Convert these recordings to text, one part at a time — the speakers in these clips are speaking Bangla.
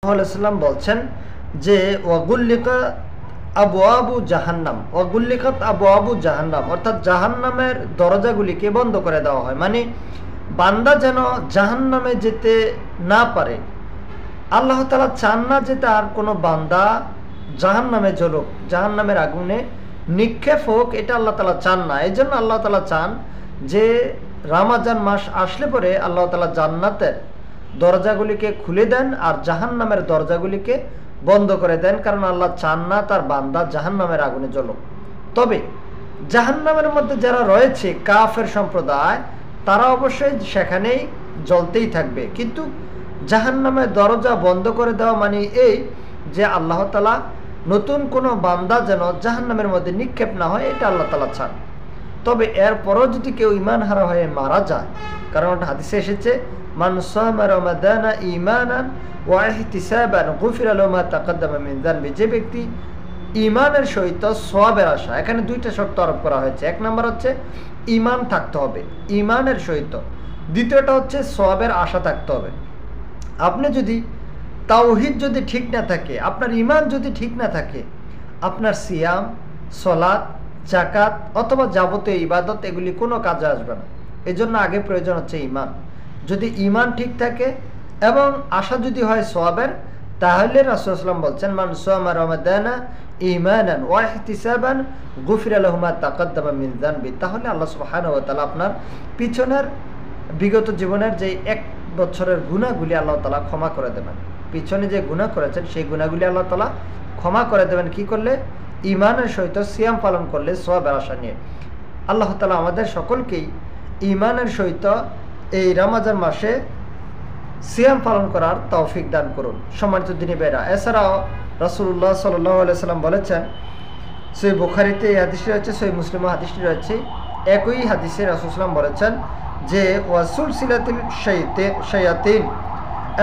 সাল্লাম বলছেন যে ওয়াগুল্লিকাত আবওয়াবু জাহান্নাম, ওয়াগুল্লিকাত আবওয়াবু জাহান্নাম, অর্থাৎ জাহান্নামের দরজাগুলিকে বন্ধ করে দেওয়া হয়। মানে বান্দা যেন জাহান্নামে যেতে না পারে। আল্লাহ তাআলা চান না যে তার কোনো বান্দা জাহান্নামে জ্বলুক, জাহান্নামের আগুনে নিক্ষেপ হোক, এটা আল্লাহ তাআলা চান না। এই জন্য আল্লাহ তাআলা চান যে রমজান মাস আসলে পরে আল্লাহ তাআলা জান্নাতের দরজাগুলিকে খুলে দেন আর জাহান্নামের দরজাগুলিকে বন্ধ করে দেন, কারণ আল্লাহ চান না তার বান্দা জাহান্নামের আগুনে জ্বলুক। তবে জাহান্নামের মধ্যে যারা রয়েছে কাফের সম্প্রদায়, তারা অবশ্যই সেখানেই জ্বলতেই থাকবে। কিন্তু জাহান্নামের দরজা বন্ধ করে দেওয়া মানে এই যে আল্লাহ তাআলা নতুন কোনো বান্দা যেন জাহান্নামের মধ্যে নিক্ষেপ না হয়, এটা আল্লাহ তাআলা চান। তবে এরপরও যদি কেউ ঈমান হারা হয়ে মারা যায়, কারণ একটা হাদিসে এসেছে মান সামা রমাদানা ঈমানান ওয়া ইহতিসাবান গুফিরা লাহু মা তাকাদ্দামা মিন যানবি, যে ব্যক্তি ঈমানের সহিত সওয়াবের আশা, এখানে দুইটা শর্ত আরোপ করা হয়েছে। এক নম্বর হচ্ছে ঈমান থাকতে হবে, ঈমানের সহিত। দ্বিতীয়টা হচ্ছে সওয়াবের আশা থাকতে হবে। আপনি যদি তাওহীদ যদি ঠিক না থাকে, আপনার ঈমান যদি ঠিক না থাকে, আপনার সিয়াম, সালাত, যাকাত অথবা যাবতীয় ইবাদত এগুলি কোনো কাজে আসবে না। এজন্য আগে প্রয়োজন হচ্ছে ঈমান। যদি ঈমান ঠিক থাকে এবং আশা যদি হয় সওয়াবের, তাহলে রাসূলুল্লাহ সাল্লাল্লাহু আলাইহি ওয়াসাল্লাম বলছেন মান সামা রমাদানা ঈমানান ওয়া ইহতিসাবান গুফিরা লাহু মা তাকাদ্দামা মিন যানবি, তাহলে আল্লাহ সুবহানাহু ওয়া তাআলা আপনার পিছনের বিগত জীবনের যে 1 বছরের গুনাহগুলি আল্লাহ তাআলা ক্ষমা করে দেবেন। পিছনে যে গুনাহ করেছেন সেই গুনাহগুলি আল্লাহ তাআলা ক্ষমা করে দেবেন। কি করলে? ঈমানের সহিত সিয়াম পালন করলে, সওয়াবের আশা নিয়ে। আল্লাহ তাআলা আমাদের সকলকেই ঈমানের সহিত এই রমজান মাসে সিয়াম পালন করার তৌফিক দান করুন। সম্মানিত দিনী ভাইরা, এছাড়াও রাসূলুল্লাহ সাল্লাল্লাহু আলাইহি ওয়াসাল্লাম বলেছেন, সহিহ বুখারীতে এই হাদিসটি রয়েছে, সহিহ মুসলিমে হাদিসটি রয়েছে, একই হাদিসে রাসূল সাল্লাল্লাহু আলাইহি ওয়াসাল্লাম বলেছেন যে ওয়াসুলসিলাতিল শায়াতিন,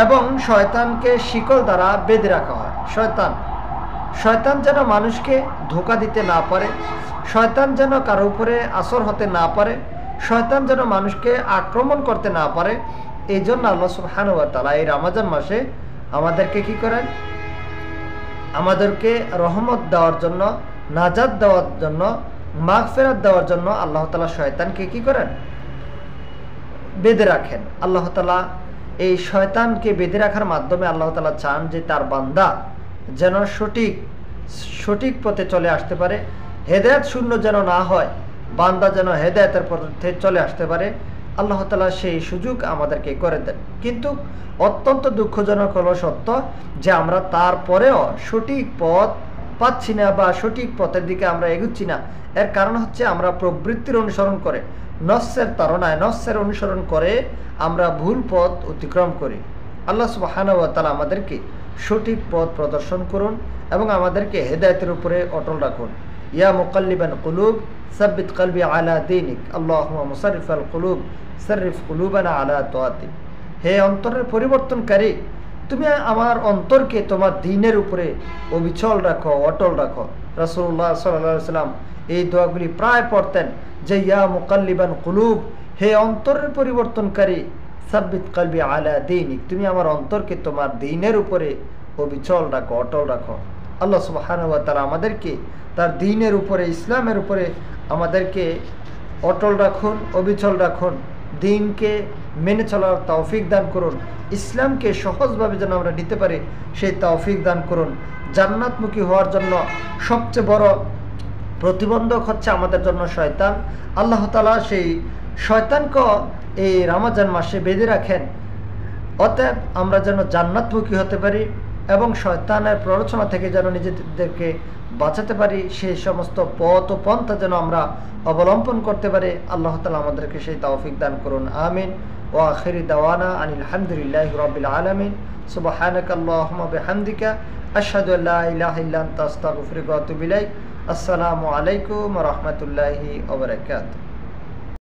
এবং শয়তানকে শিকল দ্বারা বেঁধে রাখা হয়। শয়তান যেন মানুষকে ধোঁকা দিতে না পারে, শয়তান যেন কারো উপরে আসর হতে না পারে, শয়তান যেন মানুষকে আক্রমণ করতে না পারে। এই জন্য আল্লাহ সুবহানাহু ওয়া তাআলা এই রমজান মাসে আমাদেরকে কি করেন? আমাদেরকে রহমত দেওয়ার জন্য, নাজাত দেওয়ার জন্য, মাগফিরাত দেওয়ার জন্য আল্লাহ তাআলা শয়তানকে কি করেন? বেঁধে রাখেন। আল্লাহ তাআলা এই শয়তানকে বেঁধে রাখার মাধ্যমে আল্লাহ তাআলা চান যে তার বান্দা যেন সঠিক পথে চলে আসতে পারে, হেদায়েত শূন্য যেন না হয়, বান্দা যেন হেদায়েতের পথে চলে আসতে পারে। আল্লাহ তাআলা সেই সুযোগ আমাদেরকে করে দেন। কিন্তু অত্যন্ত দুঃখজনক হলো সত্য যে আমরা তারপরেও সঠিক পথ পাচ্ছি না বা সঠিক পথের দিকে আমরা এগুচ্ছি না। এর কারণ হচ্ছে আমরা প্রবৃত্তির অনুসরণ করে, নফসের তাড়নায়, নফসের অনুসরণ করে আমরা ভুল পথ অতিক্রম করি। আল্লাহ সুবহানাহু ওয়া তাআলা আমাদেরকে সঠিক পথ প্রদর্শন করুন এবং আমাদেরকে হেদায়েতের উপরে অটল রাখুন। ইয়া মুকাল্লিবান কুলুব সাব্বিত কলবি আলা দীনিক, আল্লাহুম্মা মুসাররিফাল কুলুব সাররিফ কুলুবানা আলা তাআতিক। হে অন্তরের পরিবর্তনকারী, তুমি আমার অন্তরকে তোমার দ্বীনের উপরে অবিচল রাখো, অটল রাখো। রাসূলুল্লাহ সাল্লাল্লাহু আলাইহি ওয়াসাল্লাম এই দোয়াগুলি প্রায় পড়তেন যে ইয়া মুকাল্লিবান কুলুব, হে অন্তরের পরিবর্তনকারী, সাব্বিত কলবি আলা দীনিক, তুমি আমার অন্তরকে তোমার দ্বীনের উপরে অবিচল রাখো, অটল রাখো। আল্লাহ সুবহানাহু ওয়া তাআলা আমাদেরকে তার দ্বীনের উপরে, ইসলামের উপরে আমাদেরকে অটল রাখুন, অবিচল রাখুন। দ্বীনকে মেনে চলার তৌফিক দান করুন। ইসলামকে সহজভাবে যেন আমরা নিতে পারি সেই তৌফিক দান করুন। জান্নাতমুখী হওয়ার জন্য সবচেয়ে বড় প্রতিবন্ধক হচ্ছে আমাদের জন্য শয়তান। আল্লাহ তাআলা সেই শয়তানকে এই রমজান মাসে বেঁধে রাখেন। অতএব আমরা যেন জান্নাতমুখী হতে পারি এবং শয়তানের প্ররোচনা থেকে যেন নিজেদেরকে বাঁচাতে পারি, সেই সমস্ত পথ ও পন্থা যেন আমরা অবলম্বন করতে পারি। আল্লাহ তাআলা আমাদেরকে সেই তৌফিক দান করুন। আমিন। ওয়া আখিরি দাওয়ানা আনিল হামদুলিল্লাহি রাব্বিল আলামিন। সুবহানাকাল্লাহুম্মা বিহামদিকা আশহাদু আল্লা ইলাহা ইল্লা আনতা আস্তাগফিরুকা ওয়া আতুবু ইলাইক। আসসালামু আলাইকুম ওয়া রাহমাতুল্লাহি ওয়া বারাকাতুহু।